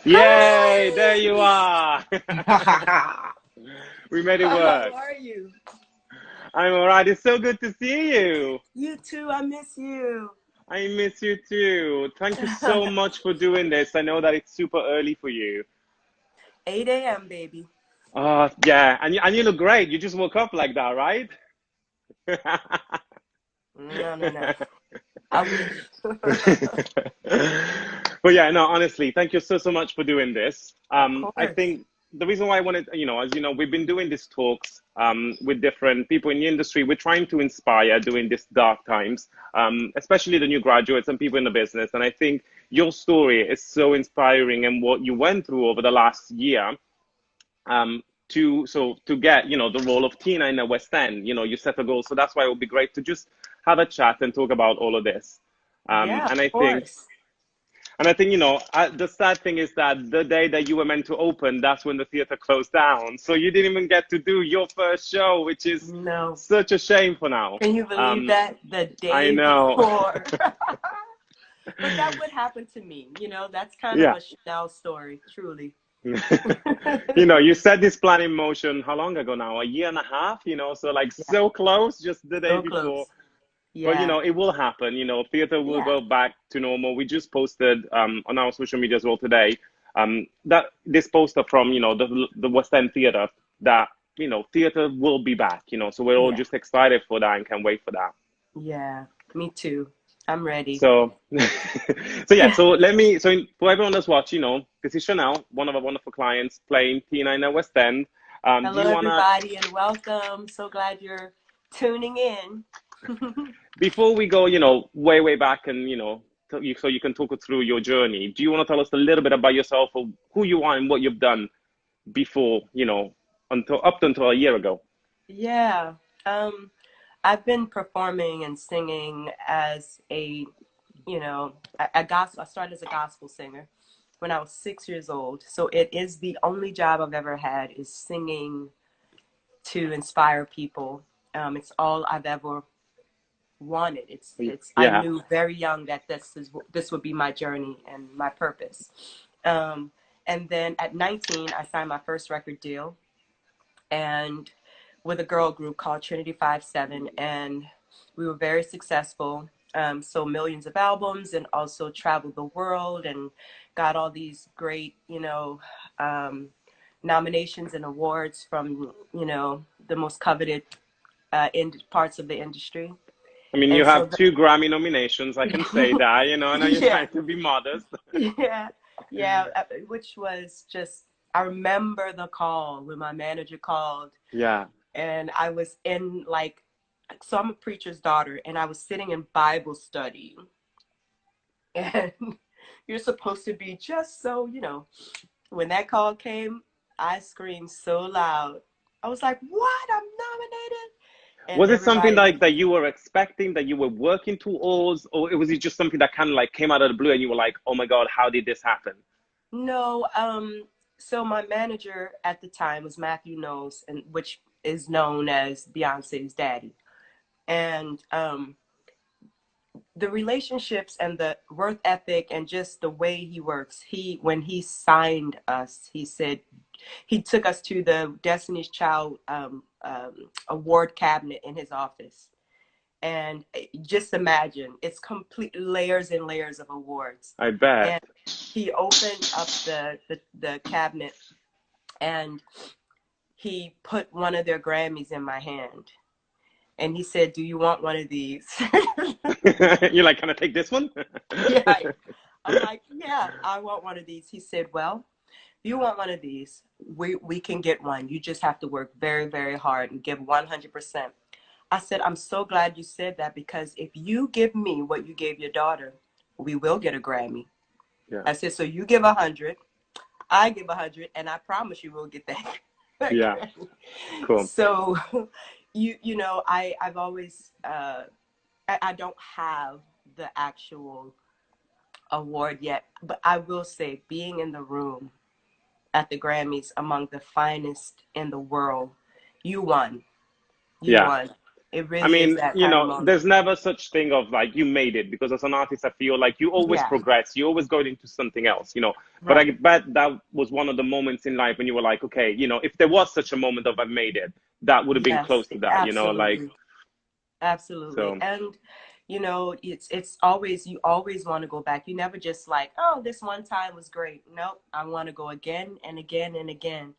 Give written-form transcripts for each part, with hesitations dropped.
Yay! There you Hi! are. We made it How work. are you? I'm all right. It's so good to see you. You too, I miss you. I miss you too. Thank you so much for doing this. I know that it's super early for you. 8 a.m., baby. Yeah, and you look great. You just woke up like that, right? No, no, no. I wish. But yeah, no, honestly, thank you so much for doing this. Of I course. think the reason why I wanted, as you know, we've been doing these talks with different people in the industry. We're trying to inspire during these dark times, especially the new graduates and people in the business. And I think your story is so inspiring and what you went through over the last year to get the role of Tina in the West End. You set a goal, so that's why it would be great to just have a chat and talk about all of this. Yeah, And of I think course. the sad thing is that the day that you were meant to open, that's when the theater closed down. So you didn't even get to do your first show, which is No. such a shame for now. Can you believe that? The I day know. before. But that would happen to me. That's kind of Yeah. a Chanel story, truly. You set this plan in motion how long ago now? A year and a half, so like Yeah, so close just the day so before. close. But Yeah, it will happen. Theater will yeah, go back to normal. We just posted on our social media as well today that this poster from the West End Theater that theater will be back. So we're all yeah, just excited for that and can't wait for that. yeah. Me too. I'm ready. So, so yeah. So let me. So for everyone that's watching, this is Chanel, one of our wonderful clients, playing Tina in the West End. Do Hello, you wanna everybody, and welcome. So glad you're tuning in. before we go, way back and, so you can talk us through your journey, do you want to tell us a little bit about yourself or who you are and what you've done before, until a year ago? Yeah, um, I've been performing and singing as a gospel. I started as a gospel singer when I was 6 years old. So it is the only job I've ever had is singing to inspire people. It's all I've ever wanted. I Yeah. knew very young that this would be my journey and my purpose. Um, and then at 19, I signed my first record deal and with a girl group called Trinity 57, and we were very successful. Sold millions of albums and also traveled the world and got all these great, um, nominations and awards from, the most coveted parts of the industry. I mean, you And have so, two Grammy nominations. I can say that, I know you're yeah, trying to be modest. yeah, yeah, which was just, I remember the call when my manager called Yeah. and I was in so I'm a preacher's daughter and I was sitting in Bible study and you're supposed to be just so, when that call came, I screamed so loud. I was like, what? I'm nominated? And Was it something everybody, like that you were expecting, that you were working towards, or was it just something that kind of like came out of the blue and you were like, oh my God, how did this happen? no, so my manager at the time was Matthew Knowles, and which is known as Beyonce's daddy. And the relationships and the work ethic and just the way he works. When he signed us, he said he took us to the Destiny's Child award cabinet in his office. And just imagine, it's complete layers and layers of awards. I bet. And he opened up the cabinet and he put one of their Grammys in my hand. And he said, do you want one of these? You're like, can I take this one? Yeah, I'm like, yeah, I want one of these. He said, well, if you want one of these, we can get one. You just have to work very, very hard and give 100%. I said, I'm so glad you said that because if you give me what you gave your daughter, we will get a Grammy. Yeah. I said, so you give 100, I give 100, and I promise you we'll get that, that Yeah. Grammy. Cool. So, I've always, I don't have the actual award yet, but I will say being in the room at the Grammys among the finest in the world, you won. You Yeah. won. It I really is mean, that kind of moment. there's never such thing of like you made it, because as an artist, I feel like you always Yeah, progress. You always go into something else. But I right. bet that was one of the moments in life when you were like, okay, if there was such a moment of I made it, that would have been Yes, close to that. Like, absolutely. Absolutely. so And it's always, you always want to go back. You never just like, oh, this one time was great. Nope, I want to go again and again and again.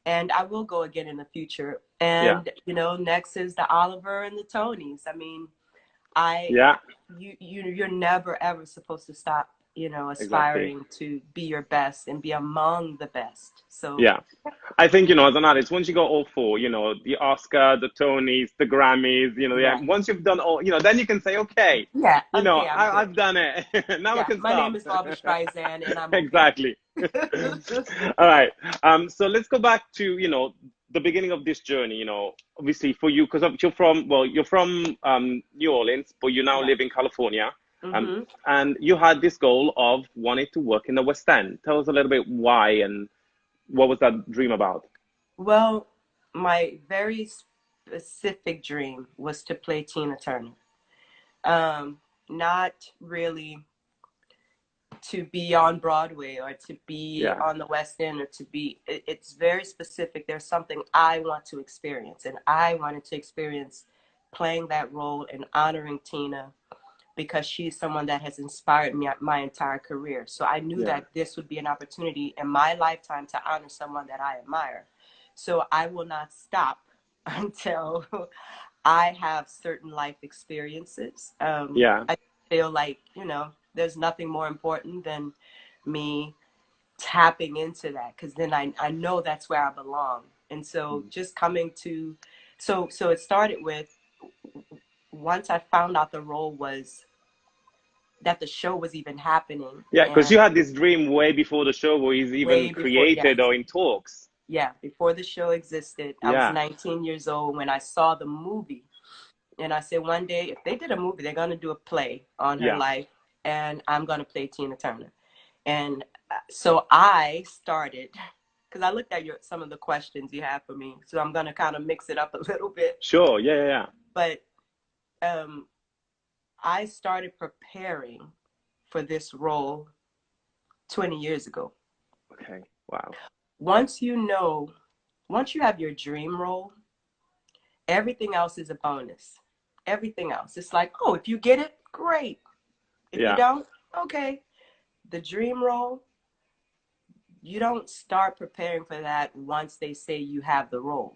And I will go again in the future. yeah, And next is the Oliver and the Tonys. I mean, I yeah, you're never ever supposed to stop, exactly. aspiring to be your best and be among the best. So Yeah. I think, as an artist, once you got all four, the Oscar, the Tonys, the Grammys, yeah. once you've done all, then you can say, okay, Yeah, okay, I'm good. I've done it. Now I Yeah, can my name stop. is Barbara Streisand and I'm okay. Exactly. All right. So let's go back to, the beginning of this journey, obviously for you, because you're from New Orleans, but you now Yeah. live in California. Um, Hmm. and you had this goal of wanting to work in the West End. Tell us a little bit why and what was that dream about? Well, my very specific dream was to play Tina Turner. Not really to be on Broadway or to be Yeah. on the West End or to be, it's very specific. There's something I want to experience, and I wanted to experience playing that role and honoring Tina because she's someone that has inspired me my entire career. So I knew Yeah. that this would be an opportunity in my lifetime to honor someone that I admire. So I will not stop until I have certain life experiences. Yeah. I feel like, there's nothing more important than me tapping into that because then I know that's where I belong. And so just coming to, so it started with once I found out the role was that the show was even happening Yeah, because you and had this dream way before the show was even way before, created yes, or in talks. yeah, before the show existed. I was Yeah. 19 years old when I saw the movie. And I said, one day, if they did a movie, they're going to do a play on her Yeah. life, and I'm going to play Tina Turner. And so I started, because I looked at some of the questions you have for me. So I'm going to kind of mix it up a little bit. Sure. Yeah. Yeah. But um, I started preparing for this role 20 years ago. Yeah. Okay. Wow. Once once you have your dream role, everything else is a bonus. Everything else. It's like, oh, if you get it, great. If you Yeah. don't, okay. The dream role, you don't start preparing for that once they say you have the role.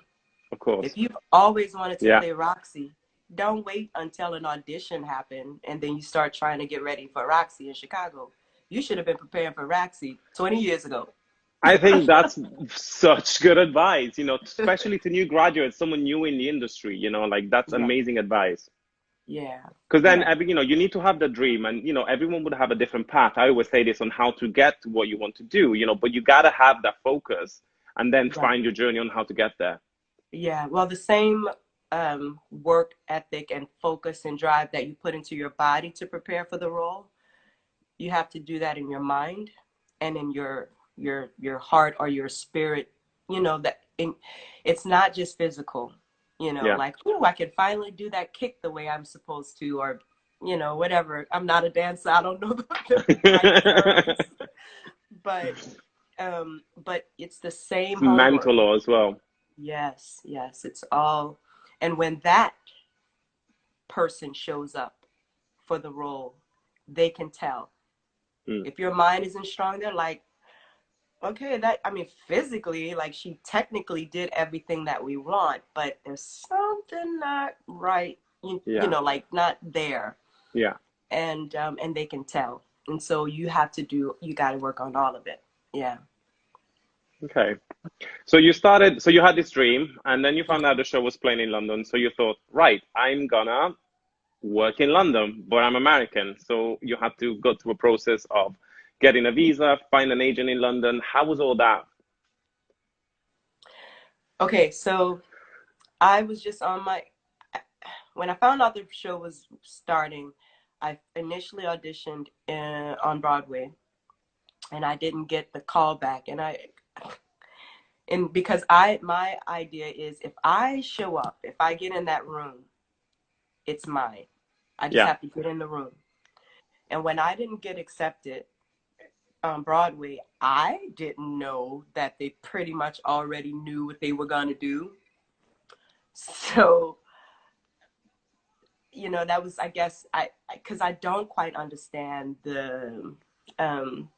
Of course. If you've always wanted to Yeah. play Roxy, don't wait until an audition happened and then you start trying to get ready for Roxy in Chicago. You should have been preparing for Roxy 20 years ago. I think that's such good advice, especially to new graduates, someone new in the industry, like that's Yeah, amazing advice. yeah, Because then, yeah, you need to have the dream, and everyone would have a different path. I always say this on how to get to what you want to do, but you gotta have that focus, and then right. find your journey on how to get there. Yeah, well, the same work ethic and focus and drive that you put into your body to prepare for the role, you have to do that in your mind and in your heart or your spirit, it's not just physical, Yeah. like, oh, I can finally do that kick the way I'm supposed to, or whatever. I'm not a dancer, I don't know the right terms, but it's the same It's homework. mental as well. Yes, yes, it's all. And when that person shows up for the role, they can tell. Mm. If your mind isn't strong, they're like, okay, I mean, physically, like she technically did everything that we want, but there's something not right, Yeah. like not there. Yeah. And they can tell. And so you got to work on all of it. Yeah. Okay. So you had this dream, and then you found out the show was playing in London. So you thought, right, I'm gonna work in London, but I'm American. So you had to go through a process of getting a visa, find an agent in London. How was all that? Okay, so I was just when I found out the show was starting, I initially auditioned on Broadway, and I didn't get the call back. And because my idea is if I show up, if I get in that room, it's mine. I just Yeah. have to get in the room. And when I didn't get accepted on Broadway, I didn't know that they pretty much already knew what they were going to do. So, you know, that was, I guess, because I don't quite understand um,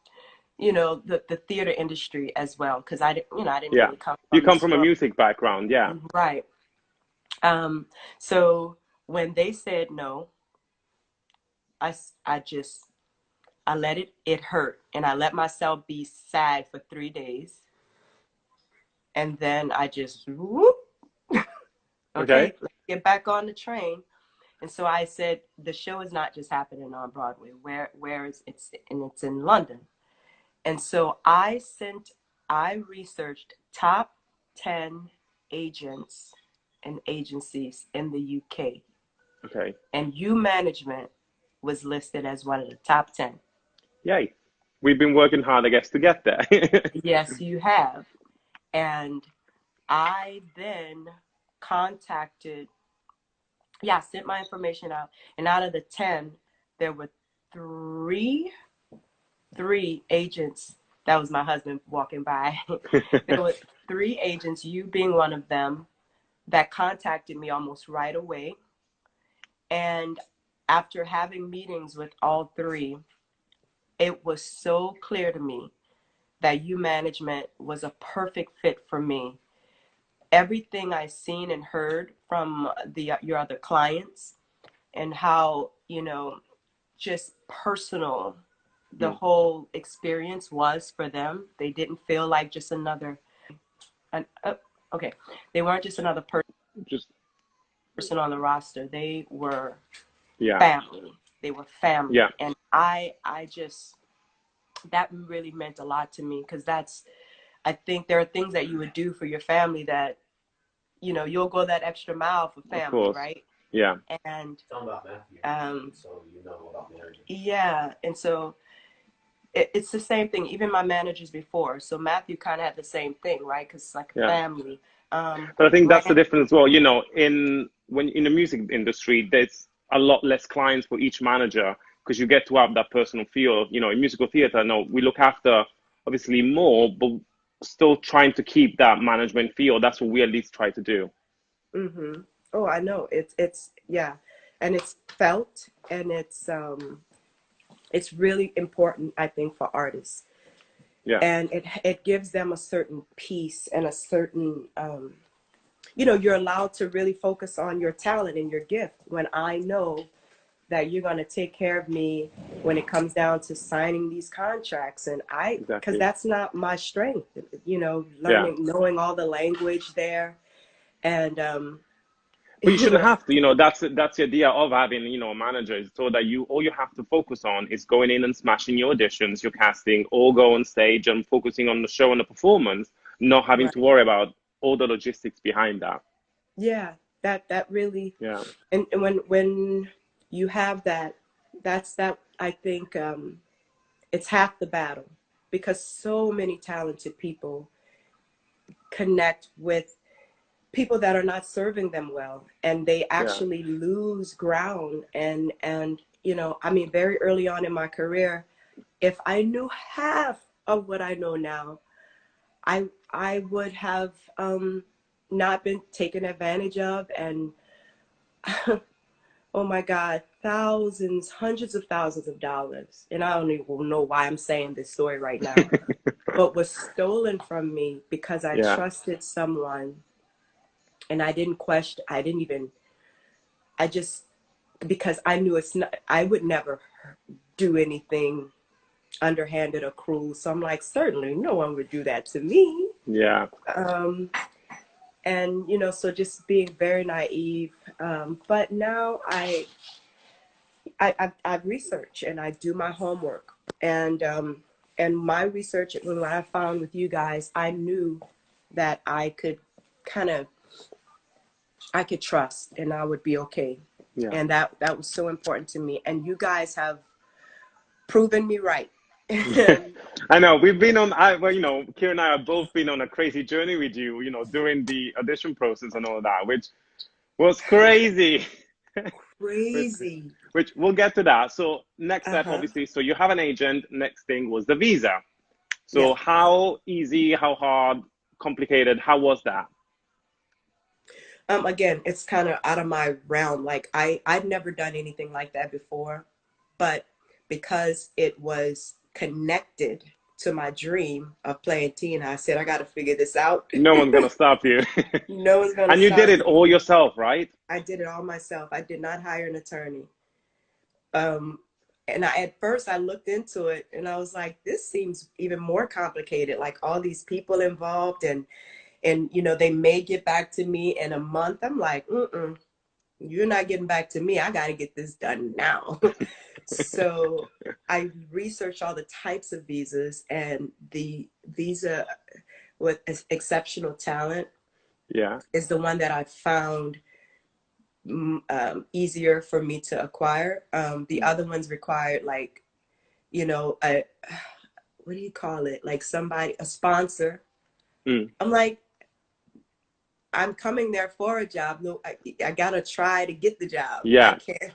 the theater industry as well, because I didn't Yeah. really come You from the come from a story. music background. Yeah. Right. Um, so when they said no, I just, I let it hurt, and I let myself be sad for 3 days. And then I just, whoop, Okay. okay, let's get back on the train. And so I said, the show is not just happening on Broadway. Where is it's and it's in London. And so I researched top 10 agents and agencies in the UK. Okay. And U Management was listed as one of the top 10. Yay. We've been working hard, I guess, to get there. Yes, you have. And I then contacted, yeah, sent my information out. And out of the 10, there were three agents. That was my husband walking by. There were three agents, you being one of them, that contacted me almost right away. And after having meetings with all three, it was so clear to me that U Management was a perfect fit for me. Everything I seen and heard from your other clients, and how, just personal the Mm. whole experience was for them. They didn't feel like just another, an, okay, they weren't just another Just, person on the roster. They were yeah. family. They were Yeah. family. And I just, that really meant a lot to me, because I think there are things that you would do for your family that, you'll go that extra mile for Of family, course. right? Yeah. And yeah, and so it's the same thing. Even my managers before. So Matthew kind of had the same thing, right? Because it's like a Yeah. family. But I think that's the Brand, difference as well. In the music industry, there's a lot less clients for each manager because you get to have that personal feel. In musical theater, no, we look after obviously more, but still trying to keep that management feel. That's what we at least try to do. mm-hmm. Oh, I know. It's yeah, and it's felt, and it's really important, I think, for artists, Yeah, and it gives them a certain peace and a certain you're allowed to really focus on your talent and your gift when I know that you're going to take care of me when it comes down to signing these contracts. And because exactly. that's not my strength, Yeah. knowing all the language there. And But you you shouldn't know have to, that's the idea of having, a manager is so that all you have to focus on is going in and smashing your auditions, your casting, or go on stage and focusing on the show and the performance, not having to right. worry about all the logistics behind that. Yeah, that really. Yeah. And when you have that, that I think it's half the battle, because so many talented people connect with people that are not serving them well, and they Yeah. actually lose ground. And I mean, very early on in my career, if I knew half of what I know now, I would have not been taken advantage of. And oh my God, thousands, hundreds of thousands of dollars, and I don't even know why I'm saying this story right now, but was stolen from me because I Yeah. trusted someone, and I didn't question, I didn't even, I just, because I knew it's not, I would never do anything underhanded or cruel. So I'm like, certainly no one would do that to me. Yeah. Um, and so just being very naive. But now I research and I do my homework, and my research, when I found with you guys, I knew that I could kind of, I could trust and I would be okay. Yeah. And that was so important to me. And you guys have proven me right. I know we've been on. Kira and I have both been on a crazy journey with you. During the audition process and all that, which was crazy. crazy. which we'll get to that. So next step, Uh-huh. obviously, so you have an agent. Next thing was the visa. Yeah. So how easy, how hard, complicated, how was that? Again, it's kind of out of my realm. Like I'd never done anything like that before, but because it was connected to my dream of playing Tina, I said I got to figure this out. No one's gonna stop you. No one's gonna And you did stop it me. all yourself, right? I did it all myself. I did not hire an attorney. Um, and at first I looked into it and I was like, this seems even more complicated. Like all these people involved, and you know they may get back to me in a month. I'm like, you're not getting back to me. I got to get this done now. So I researched all the types of visas, and the visa with exceptional talent Yeah. is the one that I found easier for me to acquire. The Mm. other ones required like, you know, what do you call it? Like somebody, a sponsor. Mm. I'm like, I'm coming there for a job. No, I gotta try to get the job. I Yeah. can't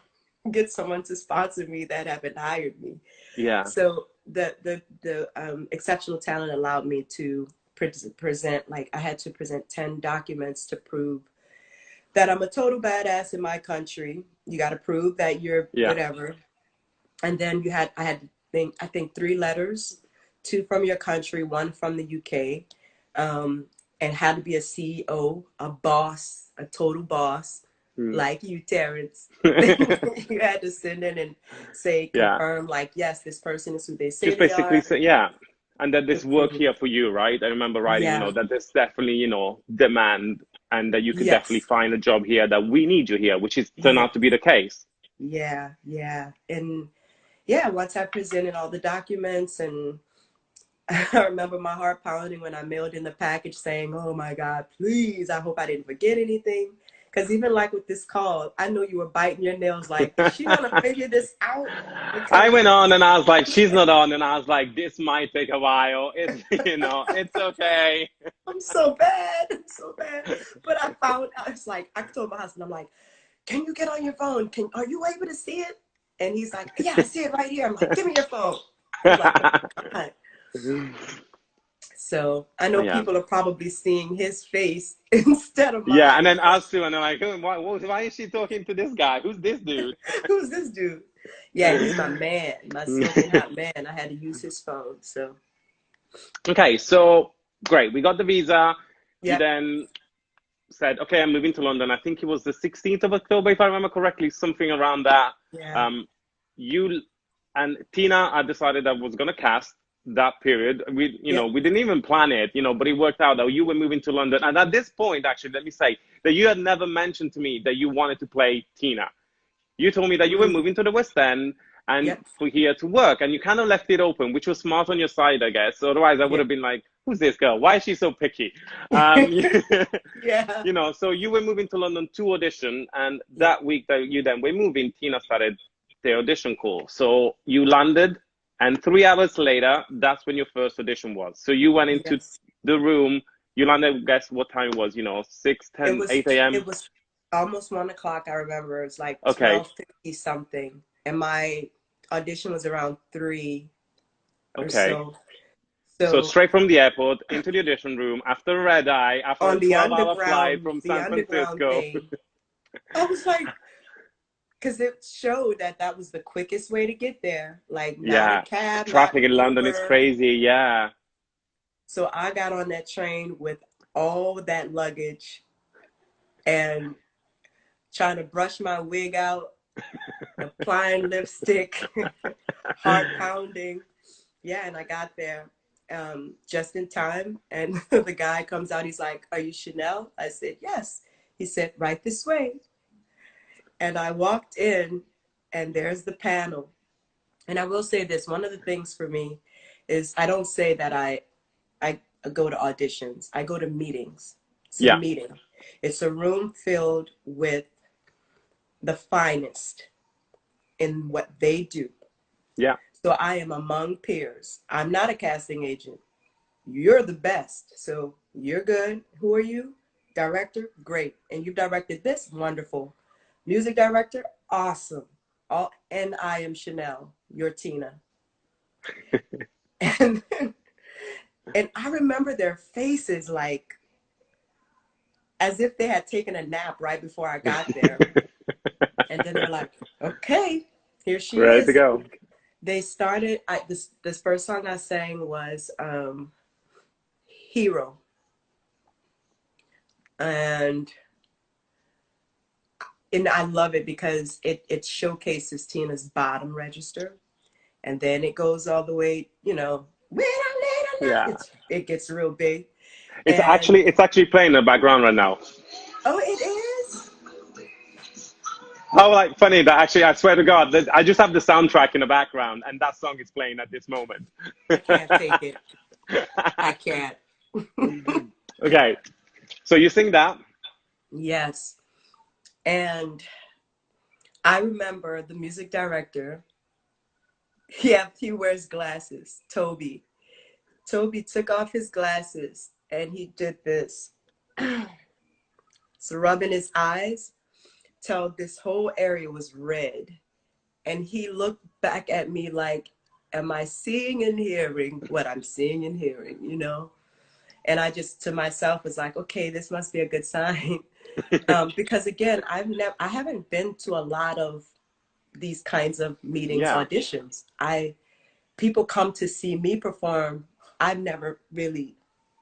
get someone to sponsor me that haven't hired me. Yeah. So the exceptional talent allowed me to present, like I had to present 10 documents to prove that I'm a total badass in my country. You got to prove that you're Yeah. whatever. And then I had I think 3 letters, 2 from your country, 1 from the UK, and had to be a CEO, a boss, a total boss, Mm. like you, Terrence. You had to send in and say, Yeah. confirm, like, yes, this person is who they say Just they basically are. say, yeah. And that this work Approve. here for you, right? I remember writing, Yeah. that there's definitely, demand and that you could definitely Yes. find a job here, that we need you here, which is turned Yeah. out to be the case. Yeah. Yeah. And yeah, once I presented all the documents, and I remember my heart pounding when I mailed in the package saying, oh my God, please, I hope I didn't forget anything. Because even like with this call, I know you were biting your nails like, is she going to figure this out? I Because went on and I was like, she's not on. And I was like, this might take a while. It's, it's okay. I'm so bad. I'm so bad. But I was like, I told my husband, I'm like, can you get on your phone? Are you able to see it? And he's like, yeah, I see it right here. I'm like, give me your phone. He's like, oh my God. So I know Yeah. people are probably seeing his face instead of Yeah. And mine. then us too. And they're like, why is she talking to this guy? Who's this dude? Who's this dude? Yeah, he's my man, my smoking hot man. I had to use his phone. So, Okay. So great. We got the visa. You yep. then said, okay, I'm moving to London. I think it was the 16th of October, if I remember correctly, something around that. Yeah. Um, you and Tina, I decided I was going to cast that period. Yep. We didn't even plan it, but it worked out that you were moving to London. And at this point, actually, let me say that you had never mentioned to me that you wanted to play Tina. You told me that you were Mm, moving to the West End and yep. for here to work, and you kind of left it open, which was smart on your side, I guess. Otherwise, I would Yeah. have been like, "Who's this girl? Why is she so picky?" Um, Yeah. So you were moving to London to audition, and Yeah. that week that you then were moving, Tina started the audition call. So you landed, and 3 hours later, that's when your first audition was. So you went into Yes. the room. You landed. Guess what time it was? 6, It 10, was 8 a.m. it was almost 1 o'clock. I remember it was like Okay. 12:50 something, and my audition was around 3 or Okay. so. So So straight from the airport into the audition room after a red eye, after a on 12-hour flight from the San underground Francisco. thing, I was like, because it showed that that was the quickest way to get there. Like not a Yeah, cab, not traffic in London is Uber. crazy. Yeah. So I got on that train with all that luggage and trying to brush my wig out, applying lipstick, heart pounding. Yeah, and I got there just in time. And the guy comes out. He's like, "Are you Chanel?" I said, "Yes." He said, "Right this way." And I walked in, and there's the panel. And I will say this: one of the things for me is I don't say that I go to auditions. I go to meetings. It's a Yeah. meeting. It's a room filled with the finest in what they do. Yeah. So I am among peers. I'm not a casting agent. You're the best. So you're good. Who are you? Director? Great. And you've directed this? Wonderful. Music director? awesome. All, and I am Chanel, your Tina. And and I remember their faces like as if they had taken a nap right before I got there. And then they're like, okay, here she Ready to is. go. They started, this first song I sang was Hero. And I love it because it showcases Tina's bottom register. And then it goes all the way, you know, when I lay Yeah. it gets real big. It's And actually playing in the background right now. oh, it is? How like funny that actually I swear to God that I just have the soundtrack in the background and that song is playing at this moment. I can't fake it. I can't. Okay, so you sing that? Yes. And I remember the music director, he wears glasses, Toby. Toby took off his glasses and he did this. So rubbing his eyes till this whole area was red. And he looked back at me like, am I seeing and hearing what I'm seeing and hearing, you know? And I just to myself was like, okay, this must be a good sign. Because again, I haven't been to a lot of these kinds of meetings, Yeah, auditions. People come to see me perform. I've never really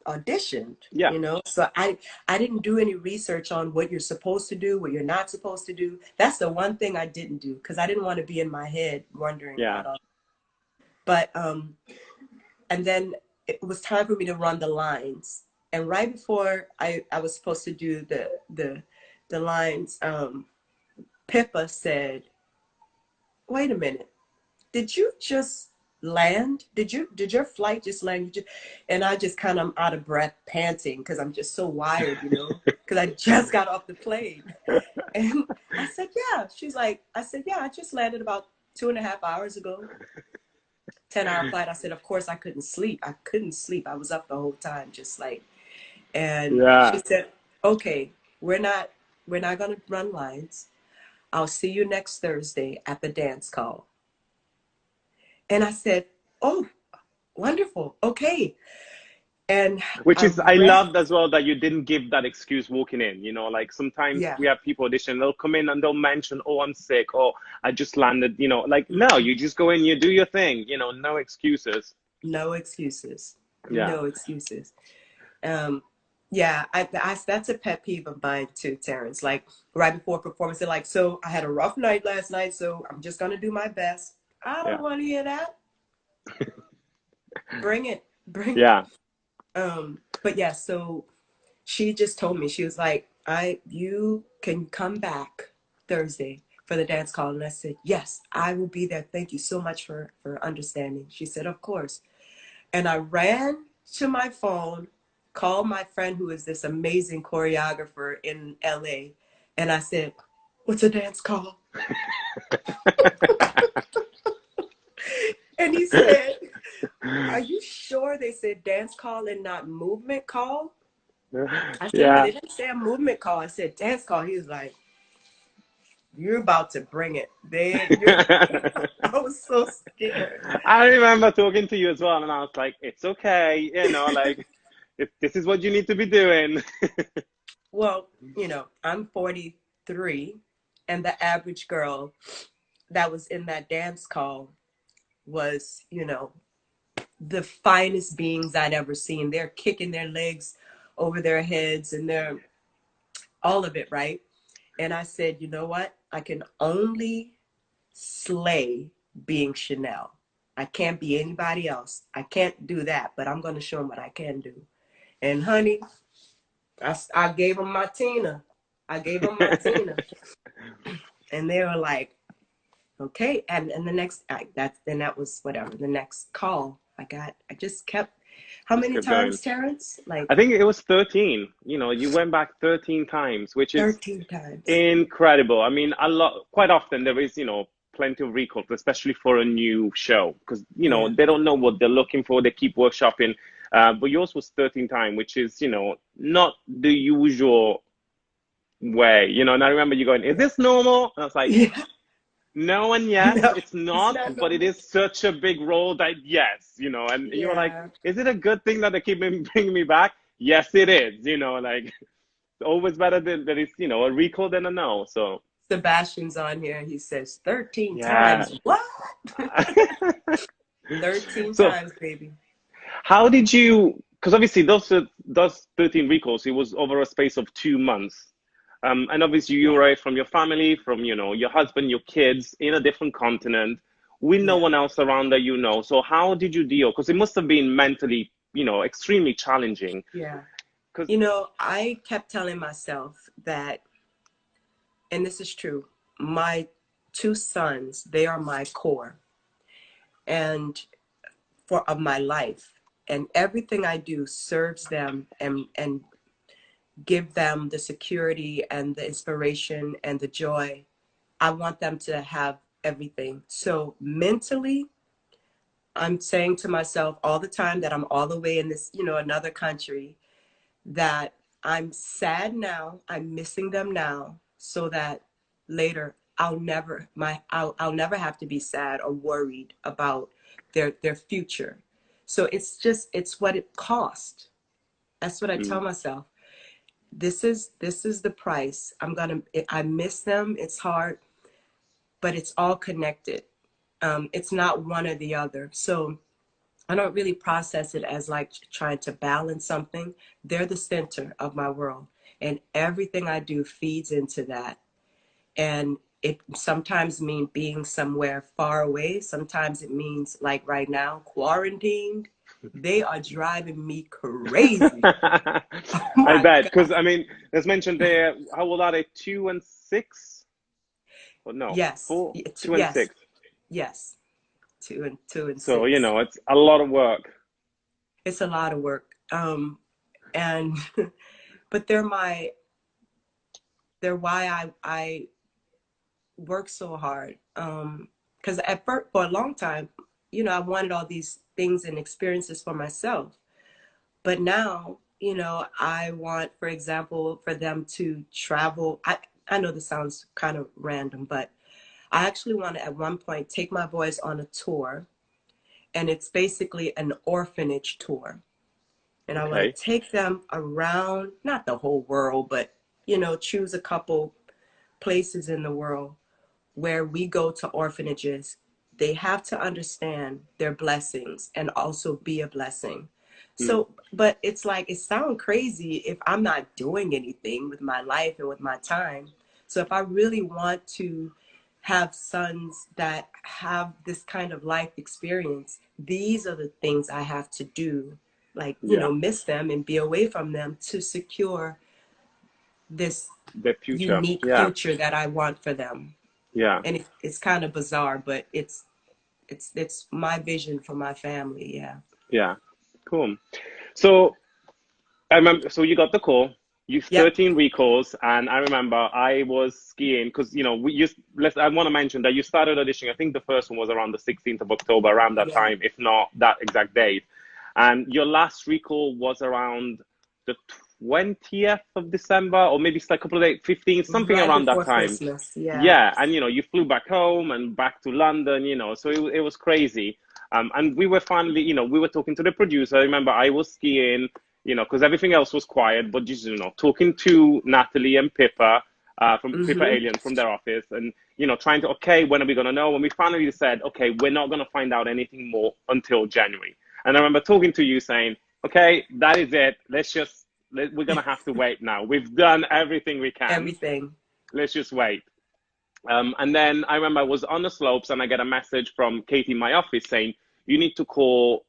auditioned, yeah, you know? So I didn't do any research on what you're supposed to do, what you're not supposed to do. That's the one thing I didn't do because I didn't want to be in my head wondering yeah. about all. But and then it was time for me to run the lines. And right before I was supposed to do the lines, Pippa said, wait a minute, did you just land? Did your flight just land? And I just kind of out of breath panting because I'm just so wired, you know, because I just got off the plane. And I said, yeah. She's like, I said, yeah, I just landed about 2.5 hours ago. 10-hour flight. I said, of course I couldn't sleep. I couldn't sleep. I was up the whole time, just like, and she Yeah. said, okay, we're not going to run lines. I'll see you next Thursday at the dance call. And I said, oh, wonderful. Okay. And Which I is, I read, loved as well that you didn't give that excuse walking in. You know, like sometimes yeah. we have people audition, they'll come in and they'll mention, oh, I'm sick, or I just landed, you know, like, no, you just go in, you do your thing, you know, no excuses. No excuses. Yeah. No excuses. Um, yeah, that's a pet peeve of mine too, Terrence. Like right before performance, they're like, so I had a rough night last night, so I'm just gonna do my best. I don't Yeah. want to hear that. Bring it. Bring it. Yeah. But yeah, so she just told me, she was like, you can come back Thursday for the dance call. And I said, yes, I will be there. Thank you so much for understanding. She said, of course. And I ran to my phone, called my friend who is this amazing choreographer in LA. And I said, what's a dance call? And he said, are you sure they said dance call and not movement call? I said, but Yeah. it didn't say a movement call. I said dance call. He was like, you're about to bring it. I was so scared. I remember talking to you as well, and I was like, it's okay, you know, like, if this is what you need to be doing. Well, you know, I'm 43, and the average girl that was in that dance call was, you know, the finest beings I'd ever seen. They're kicking their legs over their heads and they're all of it, right? And I said, you know what? I can only slay being Chanel. I can't be anybody else. I can't do that, but I'm going to show them what I can do. And honey, I gave them my Tina. I gave them my Tina. And they were like, okay. And the next, that was whatever. The next call I just kept, how Just many kept going. times, Terrence? Like I think it was 13. You know, you went back 13 times, which is 13 times. incredible. I mean, quite often there is, you know, plenty of recalls, especially for a new show, because, you know, Yeah. they don't know what they're looking for. They keep workshopping. But yours was 13 times, which is, you know, not the usual way, you know. And I remember you going, is this normal? And I was like, Yeah. no and yes, No, it's it's not, not but it normal. is such a big role that yes, and you're like, Yeah. is it a good thing that they keep bringing me back? Yes, it is, like it's always better that it's, a recall than a no. So Sebastian's on here. He says 13 yeah. times. What? 13 So times, baby. how did you, because obviously those 13 recalls, it was over a space of 2 months. And obviously you Yeah. were away from your family, from, your husband, your kids in a different continent with no Yeah. one else around that So how did you deal? Because it must have been mentally, extremely challenging. Yeah. Because, I kept telling myself that, and this is true, my two sons, they are my core and of my life. And everything I do serves them and give them the security and the inspiration and the joy. I want them to have everything. So mentally, I'm saying to myself all the time that I'm all the way in this, another country, that I'm sad now, I'm missing them now, so that later I'll never have to be sad or worried about their future. So it's what it cost. That's what I tell mm, myself. This is the price. I miss them. It's hard, but it's all connected. It's not one or the other. So I don't really process it as like trying to balance something. They're the center of my world, and everything I do feeds into that. And it sometimes means being somewhere far away. Sometimes it means, like right now, quarantined. They are driving me crazy. Oh I my bet. God. Because, I mean, as mentioned there, how old are they? 2 and 6? Well, no, Yes. 4, 2 and Yes. 6. Yes. Two and So, six. it's a lot of work. It's a lot of work. And but they're why I work so hard. Because at first, for a long time, I wanted all these things and experiences for myself. But now, I want, for example, for them to travel. I know this sounds kind of random, but I actually want to at one point take my boys on a tour, and it's basically an orphanage tour. And I want to Okay. take them around, not the whole world, but choose a couple places in the world where we go to orphanages. They have to understand their blessings and also be a blessing. Mm, So, but it's like, it sounds crazy if I'm not doing anything with my life and with my time. So if I really want to have sons that have this kind of life experience, these are the things I have to do, like, yeah. miss them and be away from them to secure this The future. unique Yeah. future that I want for them. Yeah. And it's kind of bizarre, but it's my vision for my family. Yeah. Yeah. Cool. So I remember, so you got the call, you Yep. 13 recalls, and I remember I was skiing because we used. I want to mention that you started auditioning. I think the first one was around the 16th of October, around that Yeah. time, if not that exact date. And your last recall was around the 20th of December, or maybe it's like a couple of days, 15th, something Right around that before time. Christmas. Yeah. Yeah, and you flew back home and back to London, so it was crazy. And we were finally, we were talking to the producer. I remember I was skiing, because everything else was quiet, but just, talking to Natalie and Pippa, from Pippa Mm-hmm. Alien from their office, and, trying to, okay, when are we going to know? And we finally said, okay, we're not going to find out anything more until January. And I remember talking to you saying, okay, that is it. We're going to have to wait now. We've done everything we can. Everything. Let's just wait. And then I remember I was on the slopes and I get a message from Katie in my office saying, you need to call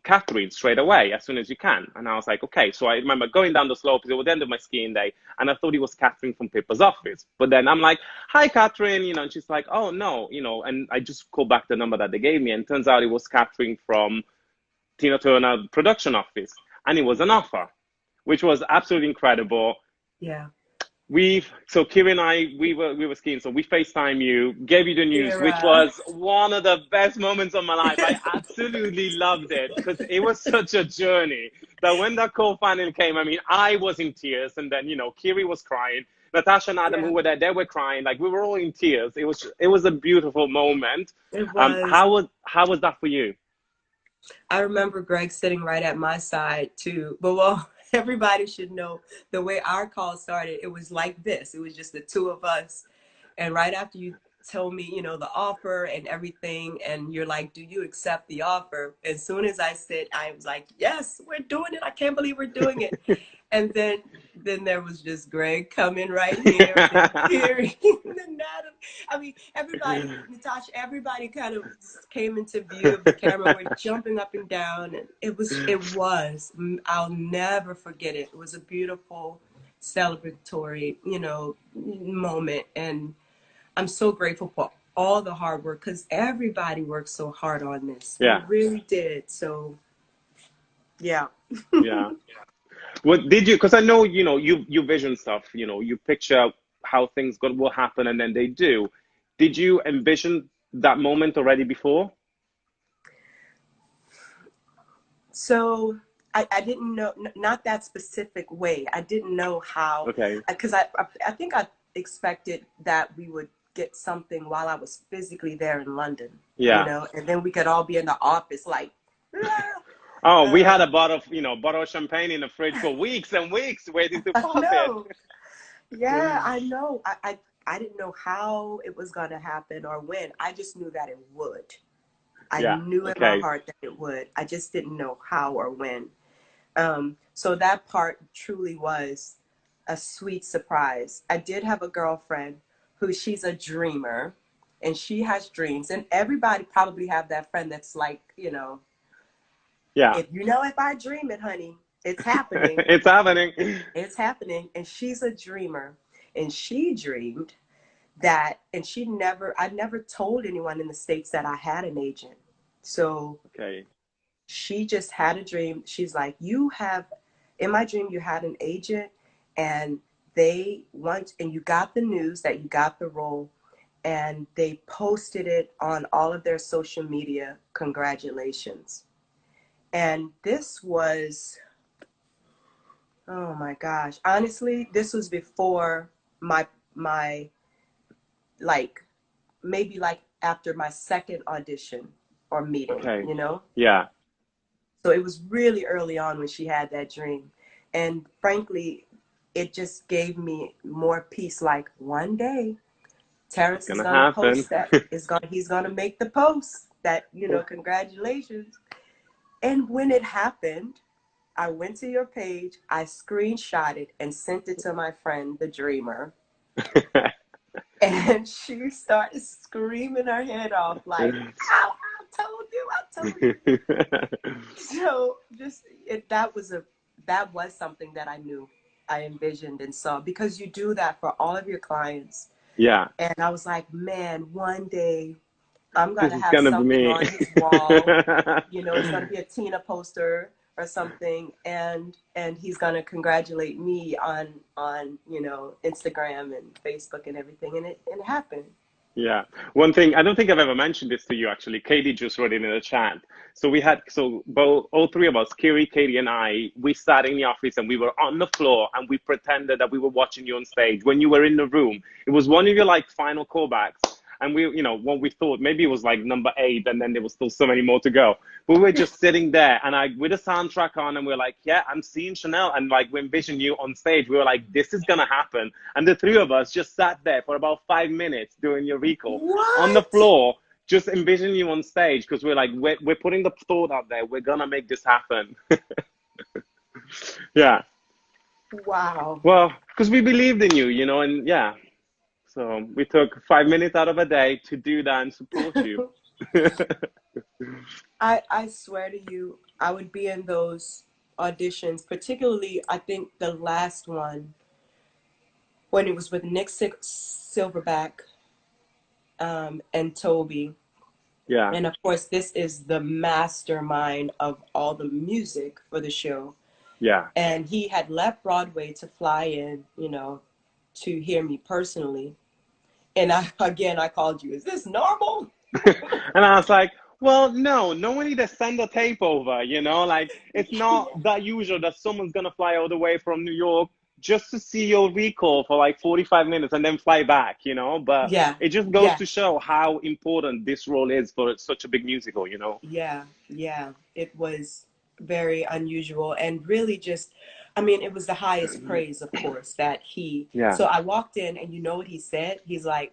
Catherine straight away as soon as you can. And I was like, okay. So I remember going down the slopes. It was the end of my skiing day. And I thought it was Catherine from Pippa's office. But then I'm like, hi, Catherine, and she's like, oh, no, and I just called back the number that they gave me. And turns out it was Catherine from Tina Turner production office. And it was an offer, which was absolutely incredible. Yeah. So Kiri and I, we were skiing, so we FaceTime you, gave you the news, which Kira. was one of the best moments of my life. I absolutely loved it because it was such a journey that when that call finally came, I mean, I was in tears, and then Kiri was crying. Natasha and Adam, Yeah, who were there, they were crying. Like we were all in tears. It was a beautiful moment. it was. How was that for you? I remember Greg sitting right at my side too. But well, everybody should know the way our call started, it was like this. It was just the two of us. And right after you told me, the offer and everything, and you're like, do you accept the offer? As soon as I said, I was like, yes, we're doing it. I can't believe we're doing it. And then there was just Greg coming right here, and then Terry, and then Adam. I mean, everybody, Natasha, everybody kind of came into view of the camera. We're jumping up and down, and it was. I'll never forget it. It was a beautiful, celebratory, moment, and I'm so grateful for all the hard work because everybody worked so hard on this. We Yeah, really did. So, yeah. yeah. What did you? Because I know you vision stuff. You picture how things will happen, and then they do. Did you envision that moment already before? So I didn't know, not that specific way. I didn't know how, Okay. because I think I expected that we would get something while I was physically there in London, Yeah. and then we could all be in the office like, ah. Oh, we had um, a bottle of champagne in the fridge for weeks and weeks waiting to I pop it. know. Yeah, I know. I didn't know how it was going to happen or when. I just knew that it would. I Yeah. knew in my Okay. heart that it would. I just didn't know how or when. So that part truly was a sweet surprise. I did have a girlfriend who she's a dreamer and she has dreams. And everybody probably have that friend that's like, Yeah. if I dream it, honey, it's happening. It's happening. It's happening. And she's a dreamer. And she dreamed that, and I never told anyone in the States that I had an agent. So Okay. she just had a dream. She's like, in my dream, you had an agent and and you got the news that you got the role and they posted it on all of their social media. Congratulations. And this was, oh my gosh, honestly, this was before my like maybe like after my second audition or meeting, Okay. Yeah. So it was really early on when she had that dream. And frankly, it just gave me more peace. Like one day, It's Terrence is gonna gonna happen. post that. He's gonna make the post that, congratulations. And when it happened, I went to your page, I screenshotted and sent it to my friend, the dreamer. And she started screaming her head off like, ow, I told you. So that was something that I knew, I envisioned and saw, because you do that for all of your clients. Yeah. And I was like, man, one day I'm This gonna is have gonna be something me. on his wall. It's gonna be a Tina poster or something, and he's gonna congratulate me on Instagram and Facebook and everything, and it happened. Yeah. One thing, I don't think I've ever mentioned this to you actually. Katie just wrote it in the chat. So both, all three of us, Kiri, Katie, and I, we sat in the office and we were on the floor and we pretended that we were watching you on stage when you were in the room. It was one of your like final callbacks. And when we thought maybe it was like number 8 and then there was still so many more to go. But we were just sitting there and with the soundtrack on and we're like, yeah, I'm seeing Chanel. And like we envisioned you on stage. We were like, this is going to happen. And the three of us just sat there for about 5 minutes doing your recall on the What? floor, just envisioning you on stage because we're like, we're putting the thought out there. We're going to make this happen. Yeah. Wow. Well, because we believed in you, and yeah. So we took 5 minutes out of a day to do that and support you. I swear to you, I would be in those auditions, particularly I think the last one when it was with Nick Silverback, and Toby. Yeah. And of course, this is the mastermind of all the music for the show. Yeah. And he had left Broadway to fly in, to hear me personally. And I called you. Is this normal? And I was like, well, no one need to send a tape over, like it's not that usual that someone's gonna fly all the way from New York just to see your recall for like 45 minutes and then fly back, you know. But Yeah, it just goes yeah, to show how important this role is for such a big musical, you know. yeah, yeah. It was very unusual and really just, I mean, it was the highest praise, of course, that he. Yeah. So I walked in, and you know what he said? He's like,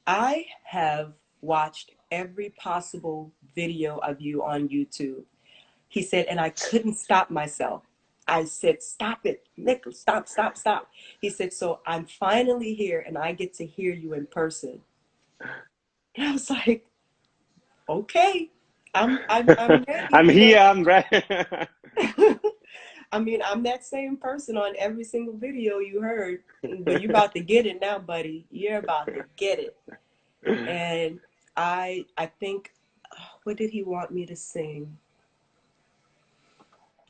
I have watched every possible video of you on YouTube. He said, and I couldn't stop myself. I said, stop it, Nick, stop, stop, stop. He said, so I'm finally here and I get to hear you in person. And I was like, okay, I'm ready, I'm you here, know. I'm ready. I mean, I'm that same person on every single video you heard, but you about to get it now, buddy. You're about to get it. And I think, what did he want me to sing?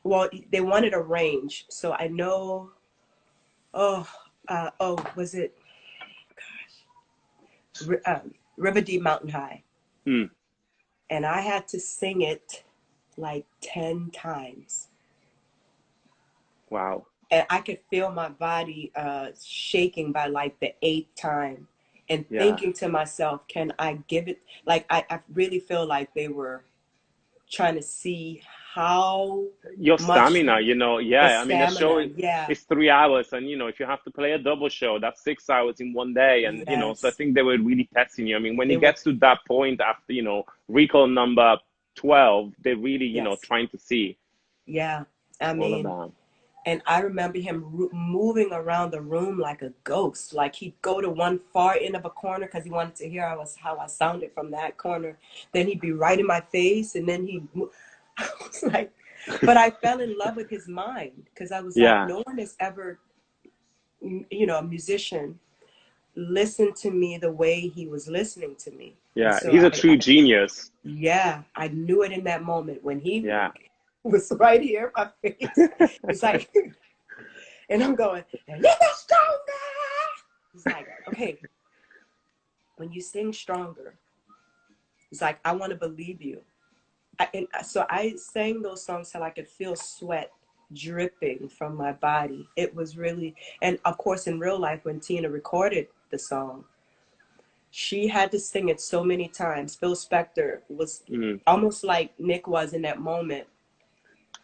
Well, they wanted a range, so I know. Oh, was it River Deep Mountain High? Mm, And I had to sing it like 10 times. wow. And I could feel my body shaking by like the eighth time, and Yeah. thinking to myself, can I give it? Like, I really feel like they were trying to see how Your much stamina, you know. the Yeah, I mean, the show stamina. Yeah, is 3 hours, and you know, if you have to play a double show, that's 6 hours in one day, and you know, so I yes. think they were really testing you. I mean, when They it were, gets to that point after, you know, recall number 12, they're really, you know, yes. trying to see Yeah. I all of mean, that. and I remember him moving around the room like a ghost. Like, he'd go to one far end of a corner because he wanted to hear how I sounded from that corner. Then he'd be right in my face, and then I was like, but I fell in love with his mind, because I was like, Yeah, no one has ever, you know, a musician listened to me the way he was listening to me. And yeah, so he's a true genius. yeah, I knew it in that moment when he Yeah. was right here in my face. He's like, and I'm going, and it was stronger. He's like, okay, when you sing stronger, he's like, I want to believe you. So I sang those songs till I could feel sweat dripping from my body. It was really, and of course, in real life, when Tina recorded the song, she had to sing it so many times. Phil Spector was Mm. almost like Nick was in that moment,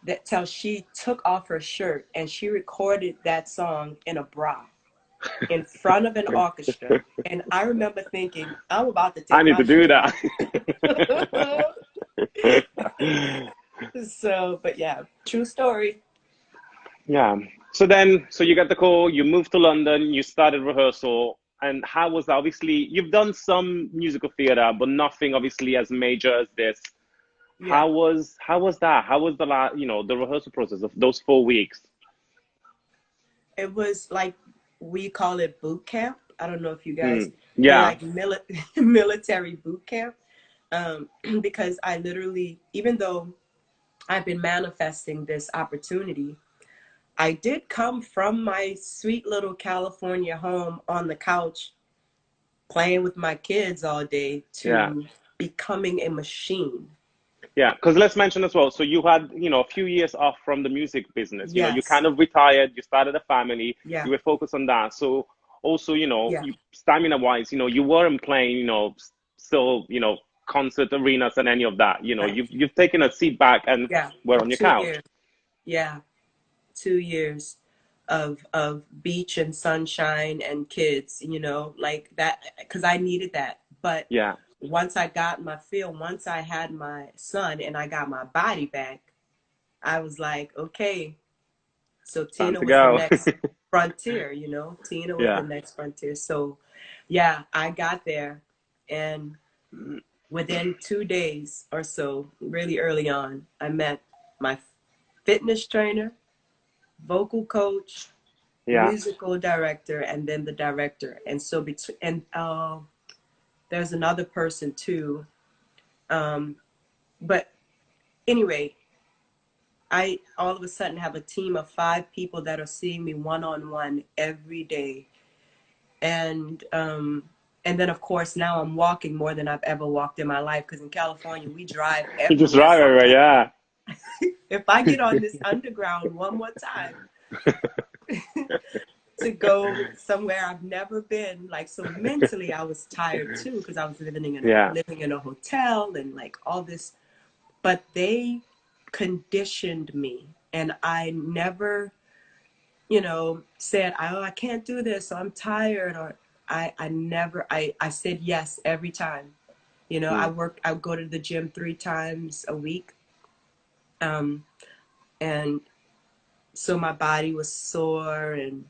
that till she took off her shirt and she recorded that song in a bra in front of an orchestra. And I remember thinking, I'm about to I take need my to do shirt that. off. So, but yeah, true story. Yeah. So then, so you got the call, you moved to London, you started rehearsal. And how was that? Obviously, you've done some musical theater, but nothing obviously as major as this. Yeah, How was that? How was you know, the rehearsal process of those 4 weeks? it was like, we call it boot camp. I don't know if you guys, Mm. they Yeah. like military boot camp. Because I literally, even though I've been manifesting this opportunity, I did come from my sweet little California home on the couch playing with my kids all day Yeah. to becoming a machine. Yeah, because let's mention as well. So you had, you know, a few years off from the music business. You know, you Yes. kind of retired, you started a family, Yeah. you were focused on that. So also, you know, Yeah. you, stamina-wise, you know, you weren't playing, you know, still, you know, concert arenas and any of that. You know, Right. you've taken a seat back and Yeah. were on your 2 years. couch. Yeah. 2 years of beach and sunshine and kids, you know, like that, because I needed that. But Yeah, once I got my feel, once I had my son and I got my body back, I was like, okay. So time Tina to was the go. next frontier, you know. Tina was the Yeah. next frontier. So yeah, I got there, and within 2 days or so, really early on, I met my fitness trainer, vocal coach, Yeah. musical director, and then the director. And so between, and there's another person too. But anyway, I all of a sudden have a team of 5 people that are seeing me one on one every day. And then of course now I'm walking more than I've ever walked in my life, because in California we drive You just everywhere. right, So right, I'm right, like, yeah. if I get on this underground one more time, to go somewhere I've never been. Like, so mentally I was tired too, because I was Yeah. living in a hotel and like all this, but they conditioned me, and I never, said, oh, I can't do this, or I'm tired, or I never, I said yes every time. Mm. I would go to the gym 3 times a week. Um, and so my body was sore and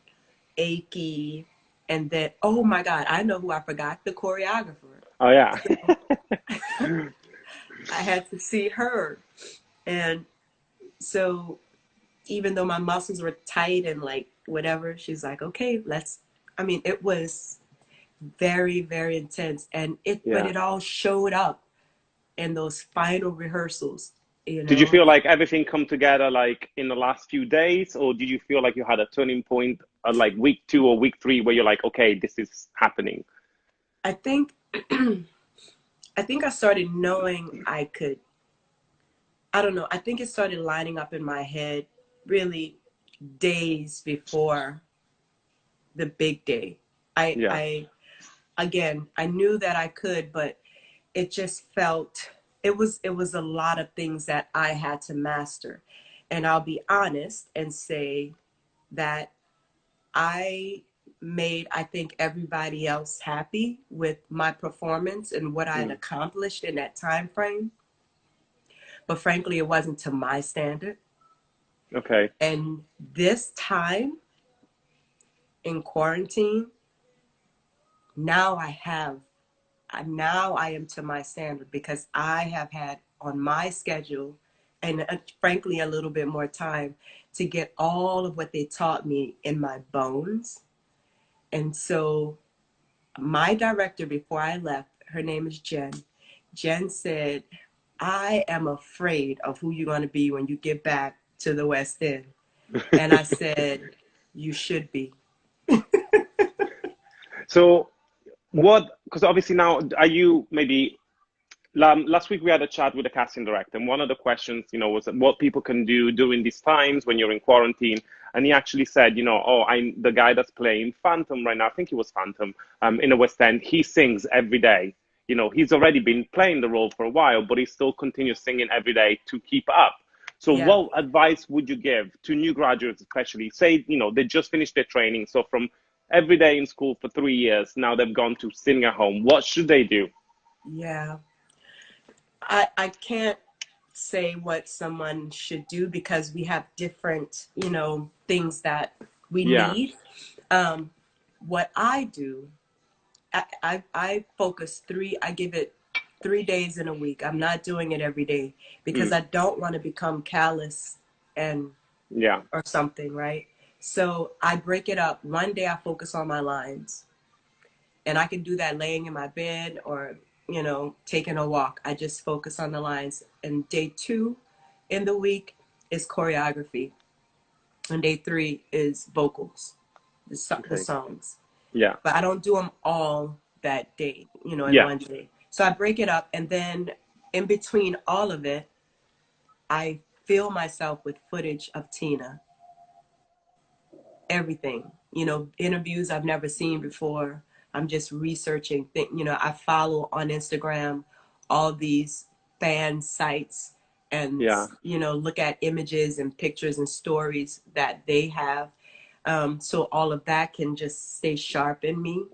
achy. And then, oh my God, I know who I forgot, the choreographer. Oh yeah. I had to see her. And so even though my muscles were tight and like whatever, she's like, okay, it was very, very intense. But Yeah. it all showed up in those final rehearsals, Did you feel like everything come together like in the last few days, or did you feel like you had a turning point at like week 2 or week 3 where you're like, okay, this is happening? I think, I think I started knowing I could, I don't know, I think it started lining up in my head really days before the big day. I, Yeah. I, again, I knew that I could, but it just felt, it was a lot of things that I had to master. And I'll be honest and say that I made, I think, everybody else happy with my performance and what I had Mm. accomplished in that time frame. But frankly, it wasn't to my standard. Okay. And this time in quarantine, now I have, now I am to my standard, because I have had on my schedule, and frankly, a little bit more time to get all of what they taught me in my bones. And so my director, before I left, her name is Jen. Jen said, I am afraid of who you're going to be when you get back to the West End. And I said, you should be. So what, because obviously now, are you maybe, last week we had a chat with the casting director, and one of the questions, was what people can do during these times when you're in quarantine. And he actually said, oh, the guy that's playing Phantom right now, I think he was Phantom, in the West End, he sings every day. He's already been playing the role for a while, but he still continues singing every day to keep up. So Yeah. what advice would you give to new graduates, especially, say, they just finished their training, so from every day in school for 3 years, now they've gone to sitting at home, what should they do? Yeah. I can't say what someone should do, because we have different, things that we Yeah. need. Um, what I do, I focus I give it 3 days in a week. I'm not doing it every day, because Mm. I don't want to become callous and Yeah. or something, right? So I break it up. One day I focus on my lines, and I can do that laying in my bed or, taking a walk. I just focus on the lines. And day 2 in the week is choreography. And day 3 is vocals, the Okay. songs. Yeah. But I don't do them all that day, in Yeah. one day. So I break it up. And then in between all of it, I fill myself with footage of Tina, everything, interviews I've never seen before. I'm just researching I follow on Instagram all these fan sites, and Yeah. look at images and pictures and stories that they have. So all of that can just stay sharp in me.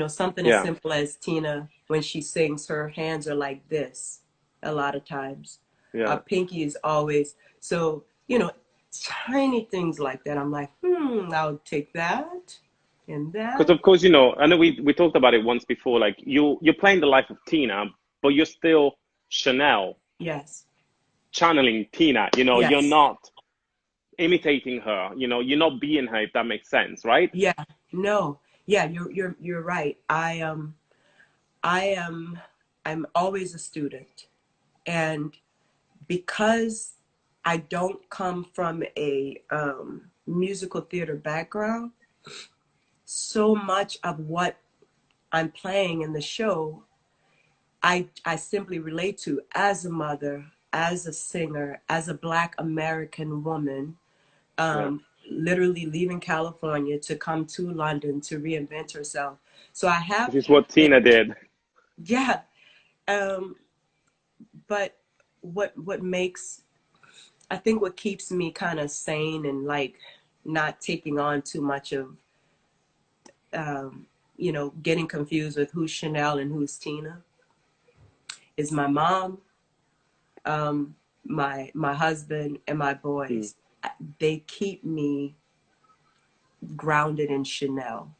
Something as Yeah. simple as Tina, when she sings, her hands are like this a lot of times. Yeah. Pinky is always so, tiny things like that. I'm like, I'll take that and Because that. of course, I know we talked about it once before. Like you're playing the life of Tina, but you're still Chanel Yes. channeling Tina. You're Yes. not imitating her. You're not being her. If that makes sense, right? Yeah. No. Yeah, you're right. I am I'm always a student. And because I don't come from a musical theater background, so much of what I'm playing in the show, I simply relate to as a mother, as a singer, as a Black American woman, Yeah. literally leaving California to come to London to reinvent herself. So I have, Which is what Tina did. yeah. Um, but what makes, I think what keeps me kind of sane and like not taking on too much of, you know, getting confused with who's Chanel and who's Tina is my mom, my husband, and my Mm. boys. They keep me grounded in Chanel.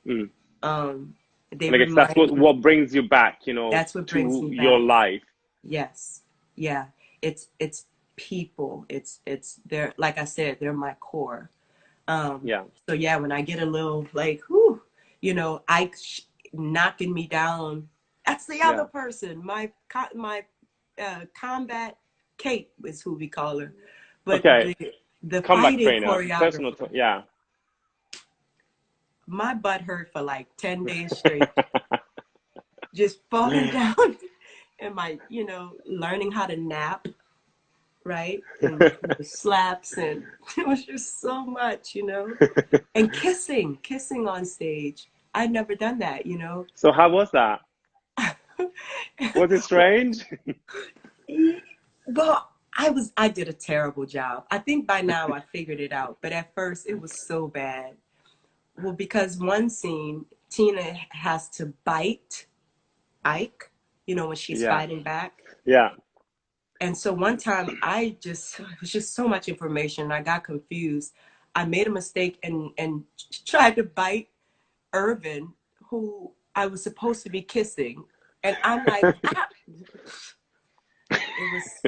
Mm. Um, they And I guess that's remind me, what brings you back, that's what brings to me your back. life. Yes. Yeah. It's people. It's they're, like I said, they're my core. Yeah. So yeah, when I get a little like, whew, you know, knocking me down, that's the other Yeah. person. My combat Kate is who we call her, but Okay. the Comeback fighting trainer, choreographer. yeah. My butt hurt for like 10 days straight, just falling down, and my, you know, learning how to nap, right, and slaps, and it was just so much, you know. And kissing on stage. I'd never done that, you know. So how was that? Was it strange? Well, I did a terrible job. I think by now I figured it out, but at first it was so bad. Well, because one scene, Tina has to bite Ike, you know, when she's Yeah. fighting back. Yeah. And so one time it was just so much information. I got confused. I made a mistake and tried to bite Irvin, who I was supposed to be kissing. And I'm like, ah. It was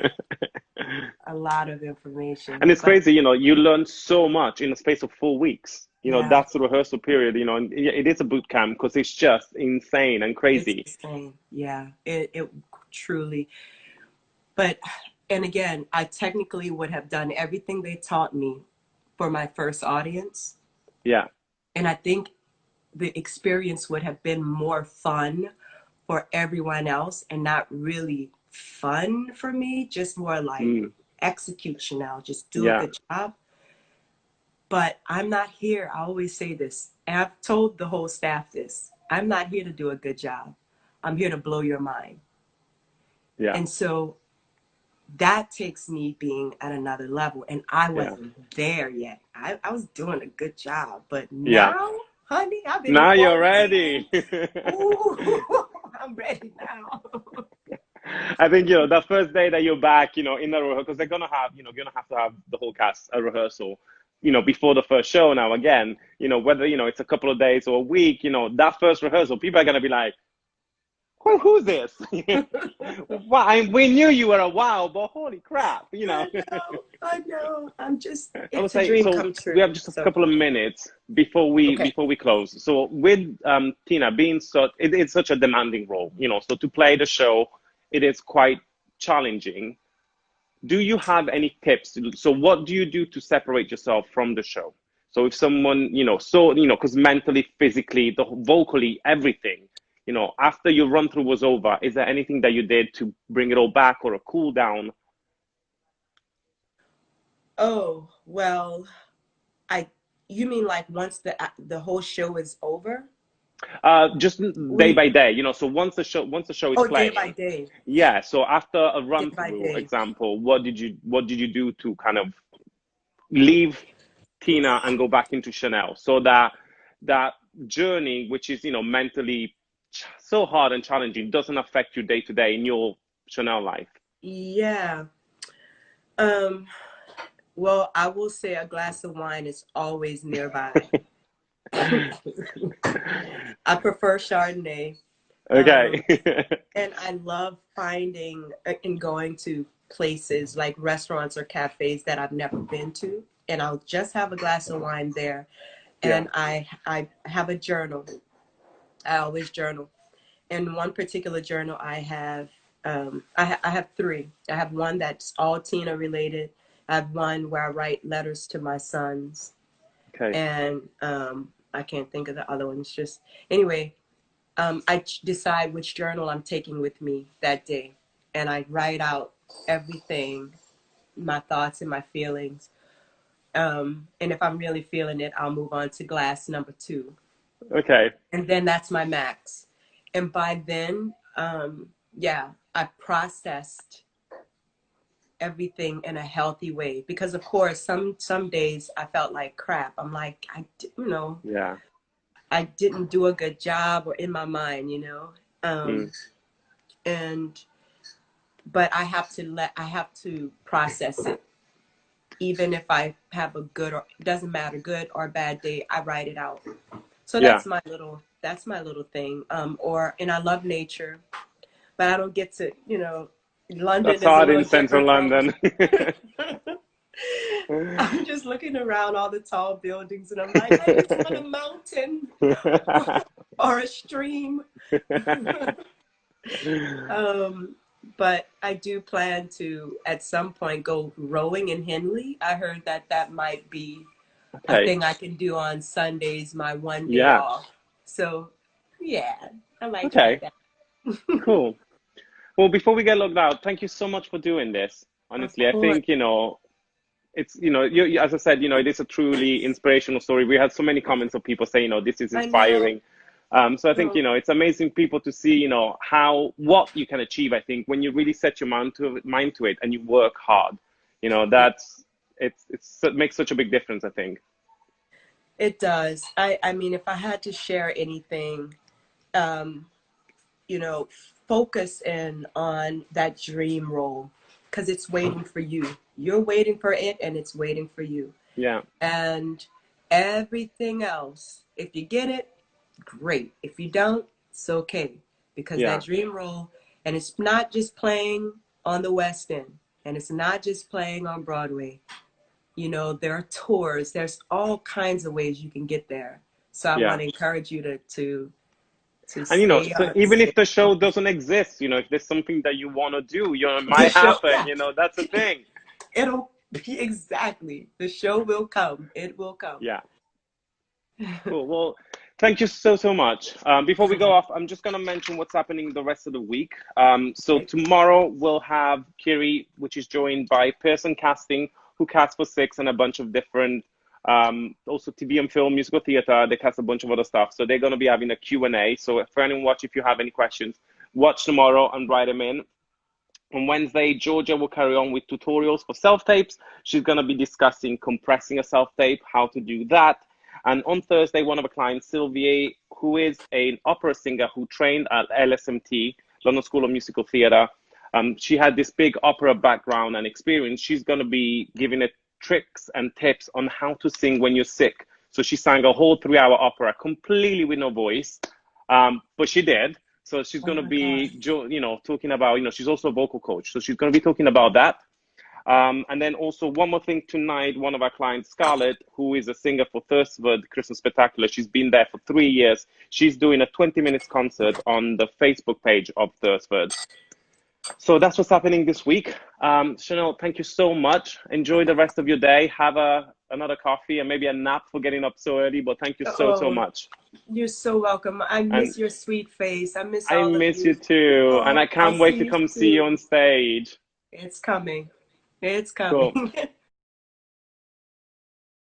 a lot of information. And it's But crazy, you learn so much in a space of 4 weeks. yeah, That's the rehearsal period, and it is a boot camp because it's just insane and it's crazy. insane. Yeah, it truly. But, and again, I technically would have done everything they taught me for my first audience. Yeah. And I think the experience would have been more fun for everyone else and not really fun for me, just more like Mm. execute, Chanel, just do a Yeah. good job. But I'm not here. I always say this, and I've told the whole staff this. I'm not here to do a good job. I'm here to blow your mind. Yeah. And so that takes me being at another level. And I Yeah. wasn't there yet. I was doing a good job. But Yeah. now, honey, I've been in Now you're quarantine. ready. Ooh, I'm ready now. I think, that first day that you're back, in the rehearsal, because they're gonna have to have the whole cast a rehearsal, before the first show now again, whether, it's a couple of days or a week, that first rehearsal, people are gonna be like, who's this? Wow, we knew you were a wow, but holy crap, I know. I would It's a say, dream so come we true. have just a So, couple of minutes okay. before we close. So with Tina being it's such a demanding role, so to play the show, it is quite challenging. Do you have any tips? So what do you do to separate yourself from the show? So if someone, because mentally, physically, vocally, everything, after your run through was over, is there anything that you did to bring it all back or a cool down? Oh, well, I you mean like once the whole show is over? Just day We by day, so once the show is Oh, day by playing, day. yeah. So after a Day run by through day. example, what did you do to kind of leave Tina and go back into Chanel? So that journey, which is mentally so hard and challenging, doesn't affect you day to day in your Chanel life. Yeah. Um, well, I will say a glass of wine is always nearby. I prefer Chardonnay. Um, Okay. and I love finding and going to places like restaurants or cafes that I've never been to. And I'll just have a glass of wine there. Yeah. And I have a journal. I always journal. In one particular journal, I have three. I have one that's all Tina related. I have one where I write letters to my sons, Okay. and I can't think of the other ones. Just anyway, I decide which journal I'm taking with me that day, and I write out everything, my thoughts and my feelings. And if I'm really feeling it, I'll move on to glass number 2. Okay. And then that's my max. And by then, yeah, I processed everything in a healthy way, because of course some days I felt like crap. I'm like, Yeah. I didn't do a good job, or in my mind, Mm. and but I have to process it. Even if I have a good, or doesn't matter, good or bad day, I write it out. So Yeah. that's my little thing. And I love nature, but I don't get to, London That's is a hard in little central different from London. I'm just looking around all the tall buildings, and I'm like, I just want a mountain or a stream. But I do plan to, at some point, go rowing in Henley. I heard that might be a Okay. thing I can do on Sundays, my one day Yeah. off. So, yeah, I might try Okay. that. Cool. Well, before we get logged out, thank you so much for doing this. Of Honestly, I course. think, it's, as I said, it is a truly inspirational story. We had so many comments of people saying, this is I know. inspiring. So I think, it's amazing people to see, what you can achieve. I think when you really set your mind to it and you work hard, Yeah, it makes such a big difference, I think. it does. I mean, if I had to share anything, um, you know, focus in on that dream role, because it's waiting for you. You're waiting for it, and it's waiting for you. Yeah. And everything else, if you get it, great. If you don't, it's okay. Because that Yeah. dream role, and it's not just playing on the West End, and it's not just playing on Broadway. There are tours, there's all kinds of ways you can get there. So I Yeah. want to encourage you to And stay so on, even stay if the show doesn't exist, if there's something that you want to do, it the might show, happen. yeah, That's the thing. it'll be exactly. The show will come. It will come. Yeah. Cool. Well, thank you so, so much. Before we go off, I'm just going to mention what's happening the rest of the week. So Okay. tomorrow we'll have Kiri, which is joined by Pearson Casting, who casts for Six and a bunch of different, also TV and film, musical theater. They cast a bunch of other stuff. So they're going to be having a Q&A. So for anyone watch, if you have any questions, watch tomorrow and write them in. On Wednesday, Georgia will carry on with tutorials for self-tapes. She's going to be discussing compressing a self-tape, how to do that. And on Thursday, one of our clients, Sylvie, who is an opera singer who trained at LSMT, London School of Musical Theatre. She had this big opera background and experience. She's going to be giving it tricks and tips on how to sing when you're sick. So she sang a whole 3-hour opera completely with no voice, but she did. So she's Oh going to my gosh. be, talking about, she's also a vocal coach. So she's going to be talking about that. And then also one more thing tonight, one of our clients, Scarlett, who is a singer for Thursford Christmas Spectacular. She's been there for 3 years. She's doing a 20 minutes concert on the Facebook page of Thursford. So that's what's happening this week. Chanel, thank you so much. Enjoy the rest of your day. Have another coffee and maybe a nap for getting up so early. But thank you so, so Oh, much. you're so welcome. I And miss your sweet face. I miss I all of miss you you. too. And Oh, I I'll can't wait see to you come see you soon. on stage. It's coming. It's coming. Cool.